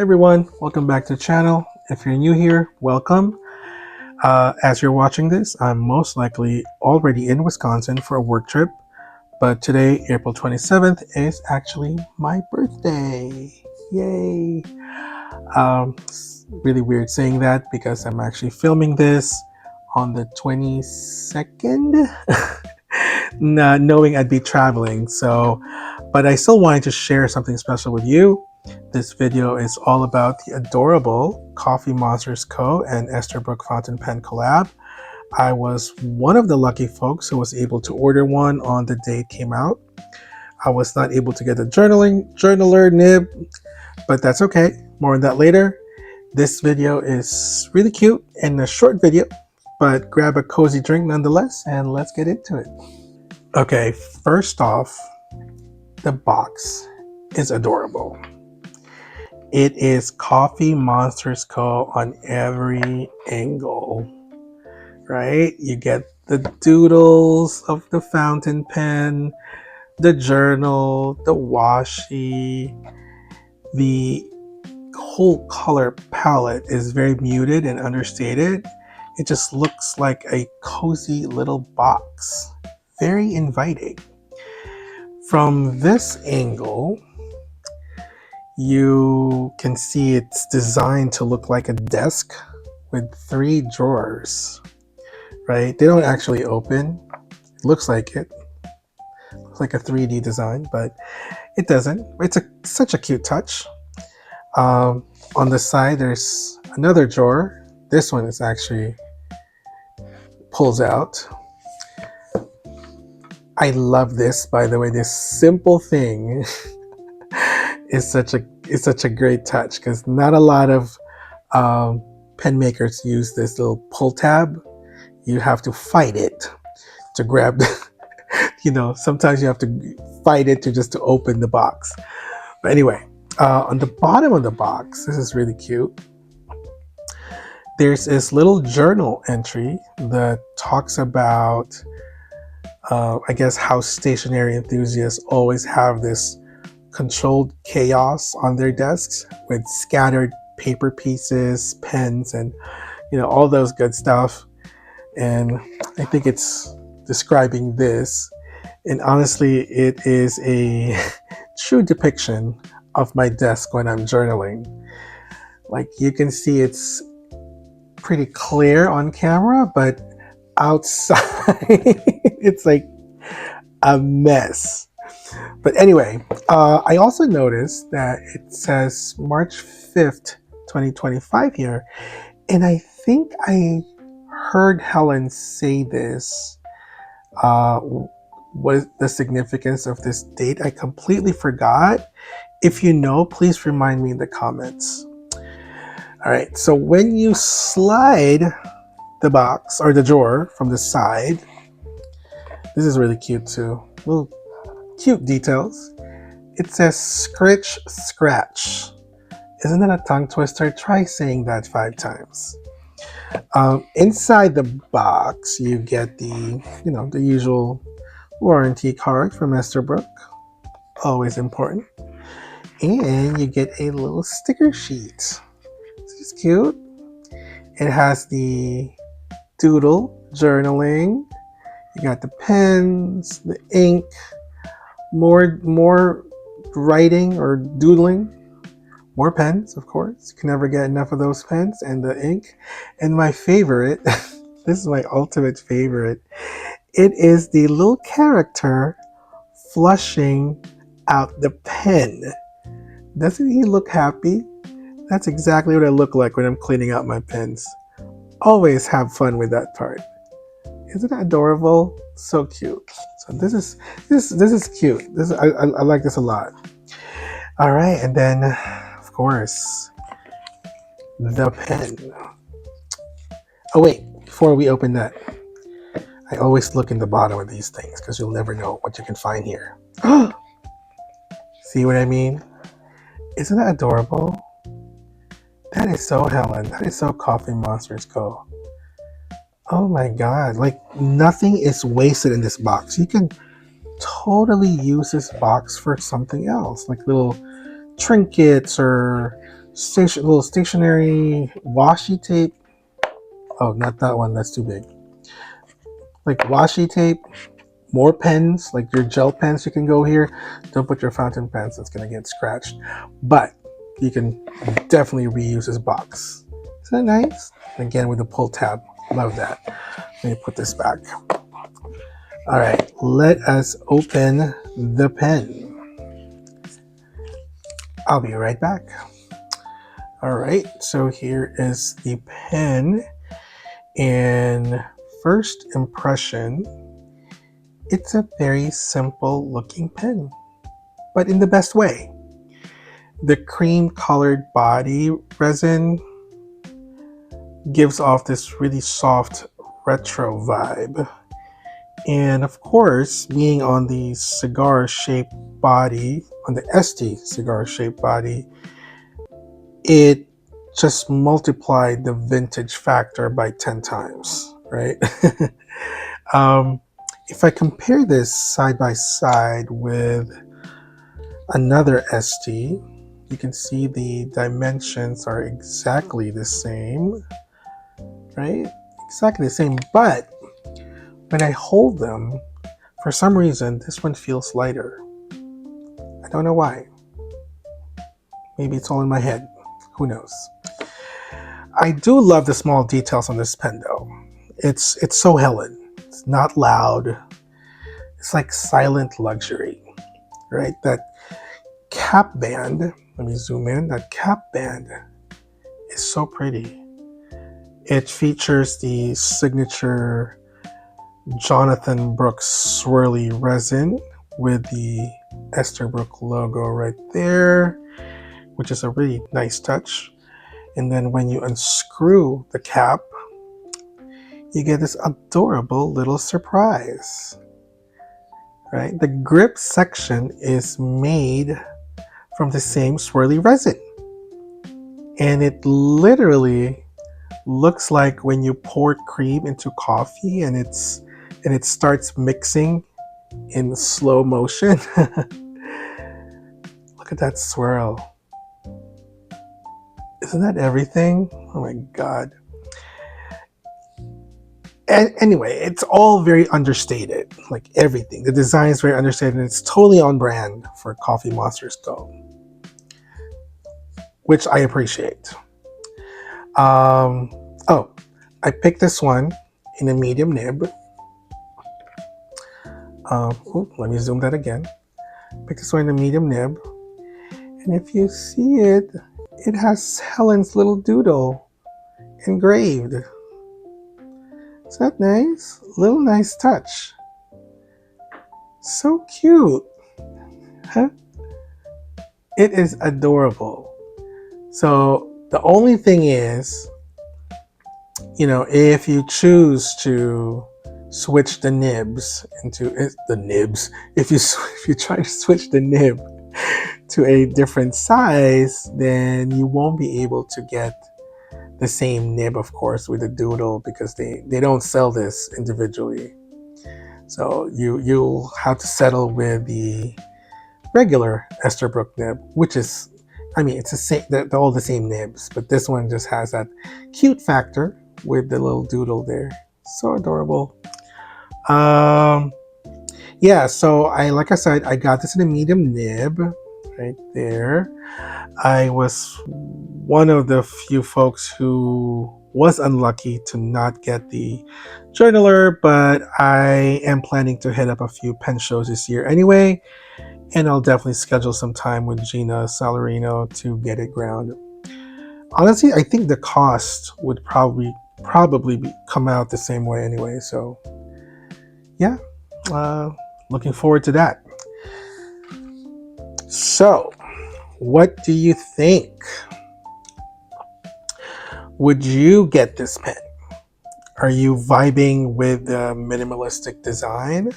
everyone, welcome back to the channel. If you're new here, welcome. As you're watching this, I'm most likely already in Wisconsin for a work trip, but today, April 27th, is actually my birthday. Yay! It's really weird saying that because I'm actually filming this on the 22nd, not knowing I'd be traveling. But I still wanted to share something special with you. This video is all about the adorable Coffeemonsterzco and Esterbrook fountain pen collab. I was one of the lucky folks who was able to order one on the day it came out. I was not able to get the journaler nib, but that's okay. More on that later. This video is really cute and a short video, but grab a cozy drink nonetheless, and let's get into it. Okay, first off, the box is adorable. It is Coffeemonsterzco on every angle, right? You get the doodles of the fountain pen, the journal, the washi. The whole color palette is very muted and understated. It just looks like a cozy little box. Very inviting. From this angle, you can see it's designed to look like a desk with 3 drawers, right? They don't actually open. It looks like it. Looks like a 3D design, but it doesn't. It's such a cute touch. On the side, there's another drawer. This one is actually pulls out. I love this, by the way. This simple thing is such a great touch because not a lot of pen makers use this little pull tab. You have to fight it to grab. Sometimes you have to fight it to open the box. But anyway, on the bottom of the box, this is really cute. There's this little journal entry that talks about, I guess, how stationery enthusiasts always have this controlled chaos on their desks with scattered paper pieces, pens, and all those good stuff. And I think it's describing this. And honestly, it is a true depiction of my desk when I'm journaling. Like, you can see it's pretty clear on camera, but outside it's like a mess. But anyway, I also noticed that it says March 5th, 2025 here. And I think I heard Helen say this. What is the significance of this date? I completely forgot. If you know, please remind me in the comments. All right, so when you slide the box or the drawer from the side, this is really cute too. Little cute details. It says Scritch Scratch. Isn't that a tongue twister? Try saying that 5 times. Inside the box, you get the usual warranty card from Esterbrook. Always important. And you get a little sticker sheet. This is cute. It has the doodle journaling. You got the pens, the ink, more writing or doodling, more pens, of course. You can never get enough of those pens, and the ink. And my favorite, this is my ultimate favorite, it is the little character flushing out the pen. Doesn't he look happy? That's exactly what I look like when I'm cleaning out my pens. Always have fun with that part. Isn't that adorable? So cute. So this is cute. I like this a lot. All right, and then of course the pen. Oh wait, before we open that, I always look in the bottom of these things because you'll never know what you can find here. See what I mean? Isn't that adorable? That is so Helen. That is so Coffeemonsterzco. Oh my god, like nothing is wasted in this box. You can totally use this box for something else, like little trinkets or little stationery washi tape. Oh, not that one. That's too big. Like washi tape. More pens, like your gel pens, you can go here. Don't put your fountain pens, it's gonna get scratched. But you can definitely reuse this box. Isn't that nice? Again, with the pull tab. Love that. Let me put this back. All right, let us open the pen. I'll be right back. All right, so here is the pen. And first impression, it's a very simple looking pen, but in the best way. The cream colored body resin gives off this really soft retro vibe. And of course, being on the cigar shaped body, on the Estie cigar shaped body, it just multiplied the vintage factor by 10 times, right? um, if I compare this side by side with another Estie, you can see the dimensions are exactly the same, right? Exactly the same, but when I hold them, for some reason, this one feels lighter. I don't know why. Maybe it's all in my head. Who knows? I do love the small details on this pen though. It's so Helen. It's not loud. It's like silent luxury, right? That cap band, let me zoom in, that cap band is so pretty. It features the signature Jonathan Brooks swirly resin with the Esterbrook logo right there, which is a really nice touch. And then when you unscrew the cap, you get this adorable little surprise, right? The grip section is made from the same swirly resin. And it literally looks like when you pour cream into coffee and it starts mixing in slow motion. Look at that swirl. Isn't that everything? Oh my god. And anyway, it's all very understated, like everything. The design is very understated and it's totally on brand for Coffeemonsterzco, which I appreciate. Oh, I picked this one in a medium nib. Let me zoom that again. Pick this one in a medium nib. And if you see it, it has Helen's little doodle engraved. Is that nice? Little nice touch. So cute. Huh? It is adorable. So the only thing is, if you choose to switch the nibs into the nibs, if you try to switch the nib to a different size, then you won't be able to get the same nib, of course, with the doodle because they don't sell this individually. So you'll have to settle with the regular Esterbrook nib, which is, it's the same. They're all the same nibs, but this one just has that cute factor with the little doodle there. So adorable. Yeah. So like I said, I got this in a medium nib, right there. I was one of the few folks who was unlucky to not get the journaler, but I am planning to hit up a few pen shows this year anyway, and I'll definitely schedule some time with Gina Salarino to get it ground. Honestly, I think the cost would probably come out the same way anyway, so yeah, looking forward to that. So, what do you think? Would you get this pen? Are you vibing with the minimalistic design?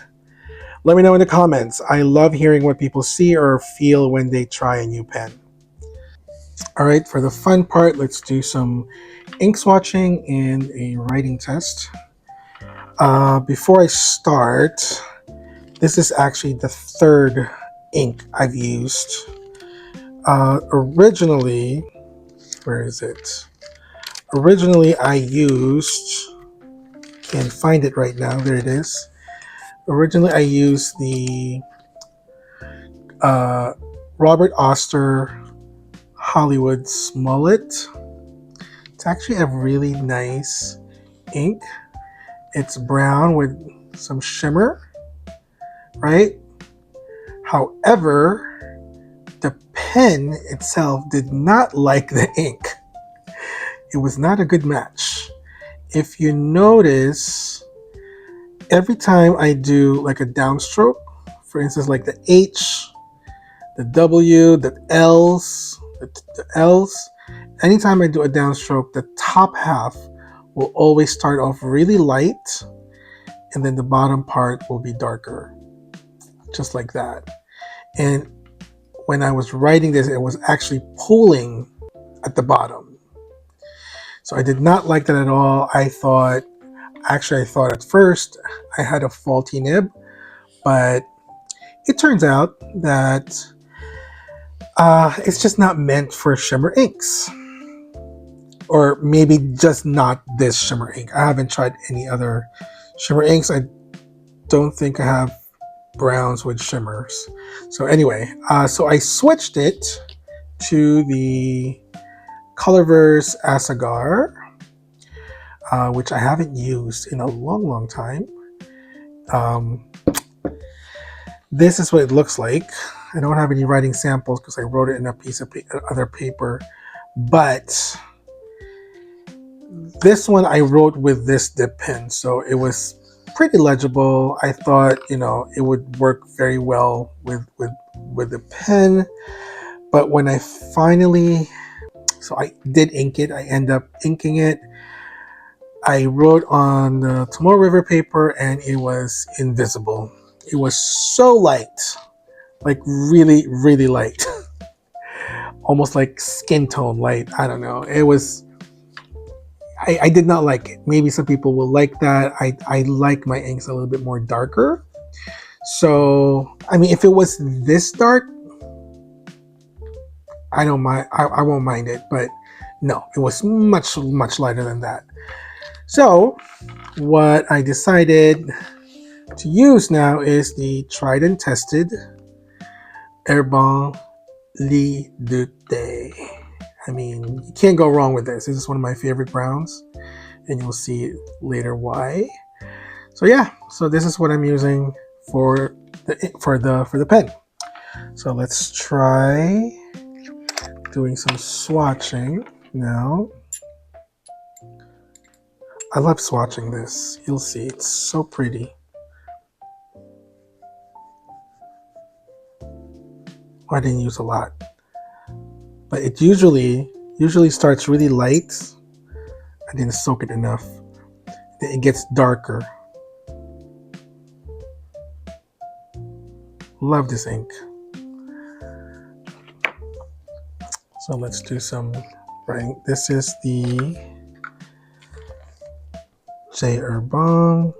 Let me know in the comments. I love hearing what people see or feel when they try a new pen. All right, for the fun part, let's do some ink swatching and a writing test. Before I start, this is actually the third ink I've used. Originally, where is it? Originally I used, can't find it right now, there it is. Originally I used the Robert Oster Hollywood Smollett. It's actually a really nice ink. It's brown with some shimmer, right? However, the pen itself did not like the ink. It was not a good match. If you notice, every time I do like a downstroke, for instance, like the H, the W, the L's, anytime I do a downstroke, the top half will always start off really light, and then the bottom part will be darker, just like that. And when I was writing this, it was actually pulling at the bottom. So I did not like that at all. I thought at first I had a faulty nib, but it turns out that it's just not meant for shimmer inks. Or maybe just not this shimmer ink. I haven't tried any other shimmer inks. I don't think I have browns with shimmers. So anyway, so I switched it to the Colorverse Asagar, which I haven't used in a long time. This is what it looks like. I don't have any writing samples because I wrote it in a piece of other paper, but this one I wrote with this dip pen, so it was pretty legible. I thought, it would work very well with the pen. But when I finally, so I did ink it, I end up inking it. I wrote on the Tomorrow River paper and it was invisible. It was so light, like really, really light. Almost like skin tone light. I don't know. It was, I did not like it. Maybe some people will like that. I like my inks a little bit more darker. So, I mean, if it was this dark, I don't mind. I won't mind it. But no, it was much lighter than that. So, what I decided to use now is the tried and tested Herbin Lit de Thé. I mean, you can't go wrong with this. This is one of my favorite browns, and you'll see later why. So yeah, so this is what I'm using for the pen. So let's try doing some swatching now. I love swatching this. You'll see, it's so pretty. I didn't use a lot, but it usually starts really light. I didn't soak it enough. Then it gets darker. Love this ink. So let's do some writing. This is the J. Herbin.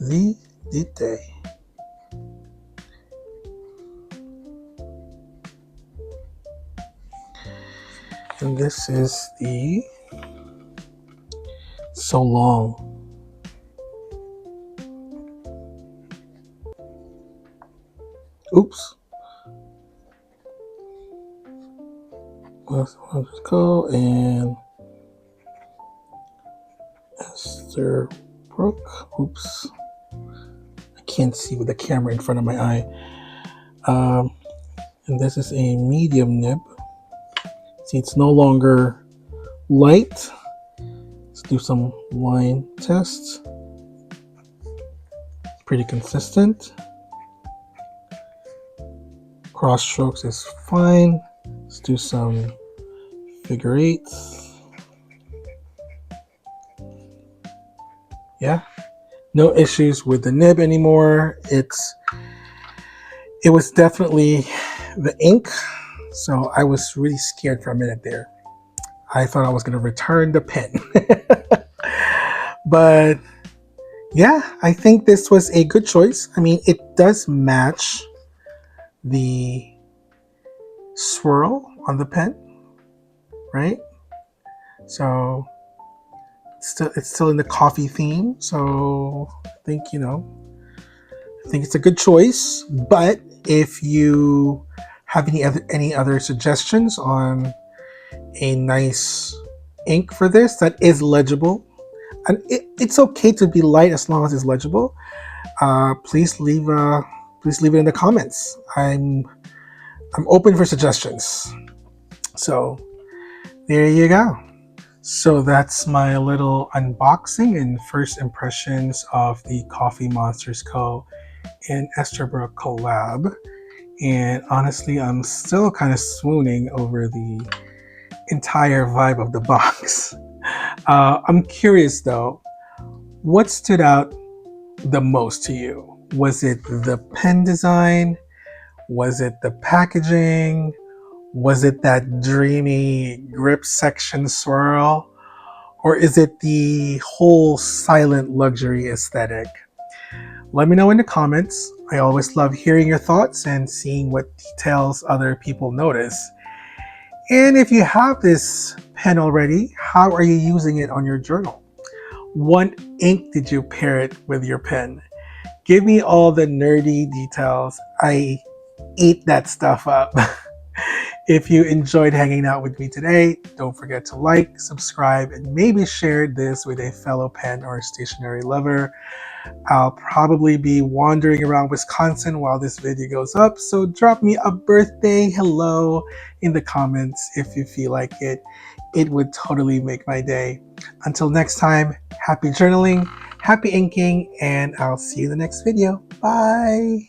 Lit de Thé. And this is the So Long. Oops. Let's go and Esterbrook. Oops. I can't see with the camera in front of my eye. And this is a medium nib. See, it's no longer light. Let's do some line tests. Pretty consistent. Cross strokes is fine. Let's do some figure eights. Yeah, no issues with the nib anymore. It was definitely the ink, so I was really scared for a minute there. I thought I was going to return the pen. But Yeah, I think this was a good choice. I mean, it does match the swirl on the pen, right? So it's still in the coffee theme. So I think, I think it's a good choice. But if you have any other suggestions on a nice ink for this that is legible, and it's okay to be light as long as it's legible, please leave it in the comments. I'm open for suggestions. So there you go. So that's my little unboxing and first impressions of the Coffeemonsterzco and Esterbrook collab. And honestly, I'm still kind of swooning over the entire vibe of the box. I'm curious though, what stood out the most to you? Was it the pen design? Was it the packaging? Was it that dreamy grip section swirl? Or is it the whole silent luxury aesthetic? Let me know in the comments. I always love hearing your thoughts and seeing what details other people notice. And if you have this pen already, how are you using it on your journal? What ink did you pair it with your pen? Give me all the nerdy details. I eat that stuff up. If you enjoyed hanging out with me today, don't forget to like, subscribe, and maybe share this with a fellow pen or stationery lover. I'll probably be wandering around Wisconsin while this video goes up, so drop me a birthday hello in the comments if you feel like it. It would totally make my day. Until next time, happy journaling, happy inking, and I'll see you in the next video. Bye!